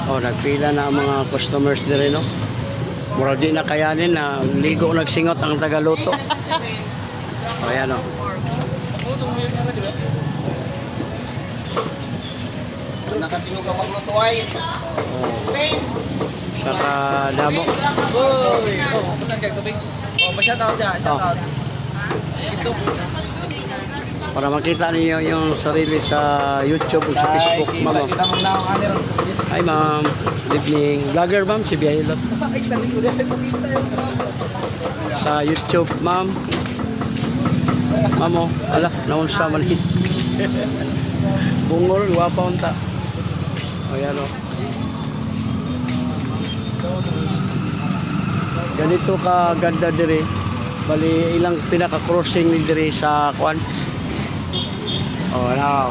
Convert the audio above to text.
Oh, nagpila na ang mga customers dire, no? Mura di na kayanin na ligo nagsingot ang tagaluto. O, ayan, o. Nakatingog ka magluto ay. Saka damo. Uy! Oh, punta kag tubig. Oh, pa-shoutout dyan. Shoutout. Ito. Para makita niyo yung sarili sa YouTube o sa Facebook, ma'am. O. Kita mo na ang ano. Hi, ma'am. Good evening. Vlogger, ma'am. Si Biahilot. Ay, tali ko dyan. Sa YouTube, ma'am. Ma'am, o. Ala, naunsa man. Bungol, guwapa unta. O, yan, o. Ganito ka ganda dire. Bali ilang pinaka-crossing ni dire sa kwan. Oh, now.